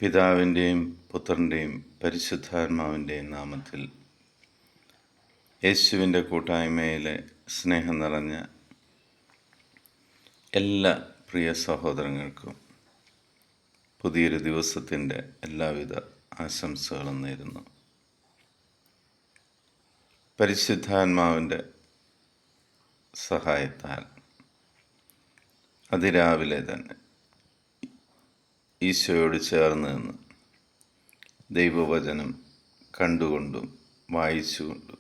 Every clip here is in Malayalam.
പിതാവിൻ്റെയും പുത്രൻ്റെയും പരിശുദ്ധാത്മാവിൻ്റെയും നാമത്തിൽ യേശുവിൻ്റെ കൂട്ടായ്മയിലെ സ്നേഹം നിറഞ്ഞ എല്ലാ പ്രിയ സഹോദരങ്ങൾക്കും പുതിയൊരു ദിവസത്തിൻ്റെ എല്ലാവിധ ആശംസകളും നേരുന്നു. പരിശുദ്ധാത്മാവിൻ്റെ സഹായത്താൽ അതിരാവിലെ തന്നെ ഈശോയോട് ചേർന്ന് നിന്ന് ദൈവവചനം കണ്ടുകൊണ്ടും വായിച്ചുകൊണ്ടും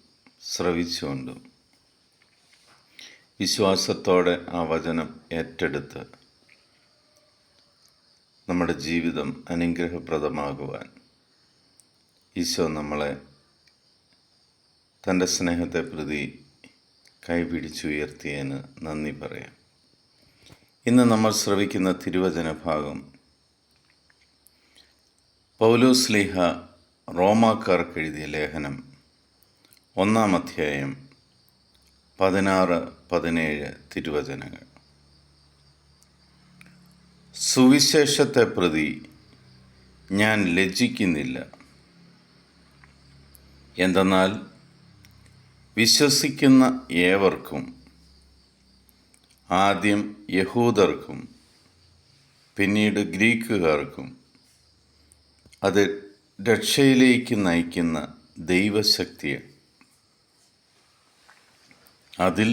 ശ്രവിച്ചുകൊണ്ടും വിശ്വാസത്തോടെ ആ വചനം ഏറ്റെടുത്ത് നമ്മുടെ ജീവിതം അനുഗ്രഹപ്രദമാകുവാൻ ഈശോ നമ്മളെ തൻ്റെ സ്നേഹത്തെ പ്രതി കൈപിടിച്ചുയർത്തിയതിന് നന്ദി പറയാം. ഇന്ന് നമ്മൾ ശ്രവിക്കുന്ന തിരുവചന ഭാഗം പൗലോസ് ശ്ലീഹ റോമാക്കാർക്ക് എഴുതിയ ലേഖനം 1-ാം അധ്യായം 16-17 തിരുവചനങ്ങൾ. സുവിശേഷത്തെ പ്രതി ഞാൻ ലജ്ജിക്കുന്നില്ല. എന്തെന്നാൽ വിശ്വസിക്കുന്ന ഏവർക്കും, ആദ്യം യഹൂദർക്കും പിന്നീട് ഗ്രീക്കുകാർക്കും, അത് രക്ഷയിലേക്ക് നയിക്കുന്ന ദൈവശക്തിയാണ്. അതിൽ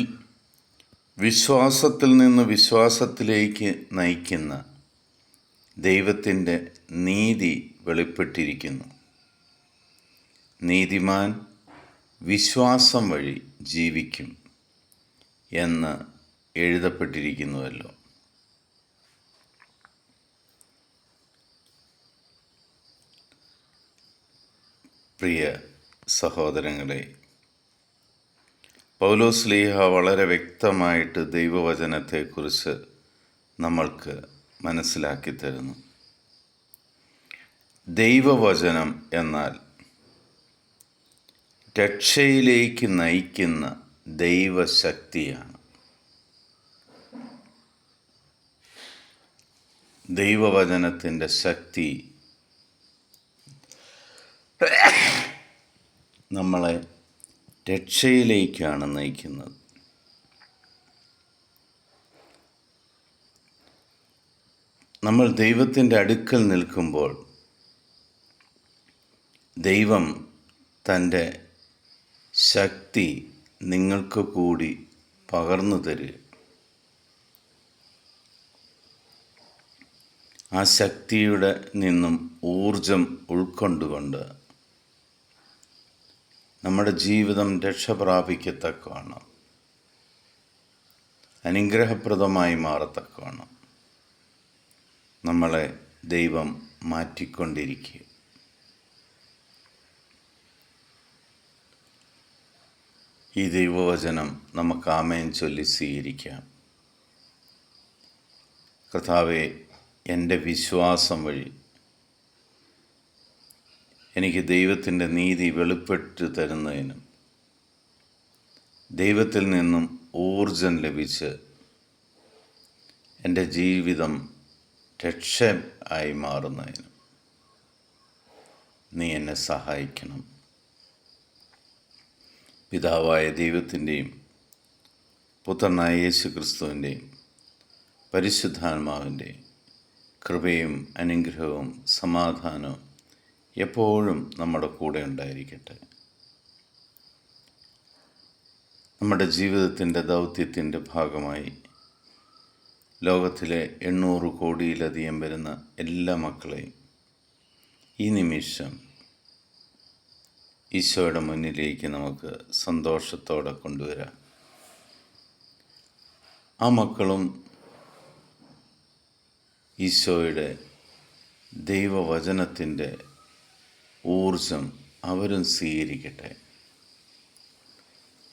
വിശ്വാസത്തിൽ നിന്ന് വിശ്വാസത്തിലേക്ക് നയിക്കുന്ന ദൈവത്തിൻ്റെ നീതി വെളിപ്പെട്ടിരിക്കുന്നു. നീതിമാൻ വിശ്വാസം വഴി ജീവിക്കും എന്ന് എഴുതപ്പെട്ടിരിക്കുന്നുവല്ലോ. പ്രിയ സഹോദരങ്ങളെ, പൗലോസ് ശ്ലീഹ വളരെ വ്യക്തമായിട്ട് ദൈവവചനത്തെക്കുറിച്ച് നമ്മൾക്ക് മനസ്സിലാക്കി തരുന്നു. ദൈവവചനം എന്നാൽ രക്ഷയിലേക്ക് നയിക്കുന്ന ദൈവശക്തിയാണ്. ദൈവവചനത്തിൻ്റെ ശക്തി നമ്മളെ രക്ഷയിലേക്കാണ് നയിക്കുന്നത്. നമ്മൾ ദൈവത്തിൻ്റെ അടുക്കൽ നിൽക്കുമ്പോൾ ദൈവം തൻ്റെ ശക്തി നിങ്ങൾക്ക് കൂടി പകർന്നു തരിക. ആ ശക്തിയുടെ നിന്നും ഊർജം ഉൾക്കൊണ്ടുകൊണ്ട് നമ്മുടെ ജീവിതം രക്ഷ പ്രാപിക്കത്തക്കവണ്ണം, അനുഗ്രഹപ്രദമായി മാറത്തക്കവണ്ണം നമ്മളെ ദൈവം മാറ്റിക്കൊണ്ടിരിക്കുക. ഈ ദൈവവചനം നമുക്ക് ആമേൻ ചൊല്ലി സ്വീകരിക്കാം. കർത്താവേ, എൻ്റെ വിശ്വാസം വഴി എനിക്ക് ദൈവത്തിൻ്റെ നീതി വെളിപ്പെട്ട് തരുന്നതിനും ദൈവത്തിൽ നിന്നും ഊർജം ലഭിച്ച് എൻ്റെ ജീവിതം രക്ഷ ആയി മാറുന്നതിനും നീ എന്നെ സഹായിക്കണം. പിതാവായ ദൈവത്തിൻ്റെയും പുത്രനായ യേശു ക്രിസ്തുവിൻ്റെയും പരിശുദ്ധാത്മാവിൻ്റെയും കൃപയും അനുഗ്രഹവും സമാധാനവും എപ്പോഴും നമ്മുടെ കൂടെ ഉണ്ടായിരിക്കട്ടെ. നമ്മുടെ ജീവിതത്തിൻ്റെ ദൗത്യത്തിൻ്റെ ഭാഗമായി ലോകത്തിലെ 800 കോടിയിലധികം വരുന്ന എല്ലാ മക്കളെയും ഈ നിമിഷം ഈശോയുടെ മുന്നിലേക്ക് നമുക്ക് സന്തോഷത്തോടെ കൊണ്ടുവരാം. ആ മക്കളും ഈശോയുടെ ദൈവവചനത്തിൻ്റെ ഊർജം അവരും സ്വീകരിക്കട്ടെ,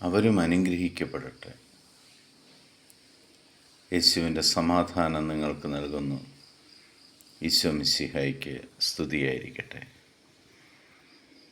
അവരും അനുഗ്രഹിക്കപ്പെടട്ടെ. യേശുവിൻ്റെ സമാധാനം നിങ്ങൾക്ക് നൽകുന്നു. ഈശോ മിശിഹായ്ക്ക് സ്തുതിയായിരിക്കട്ടെ.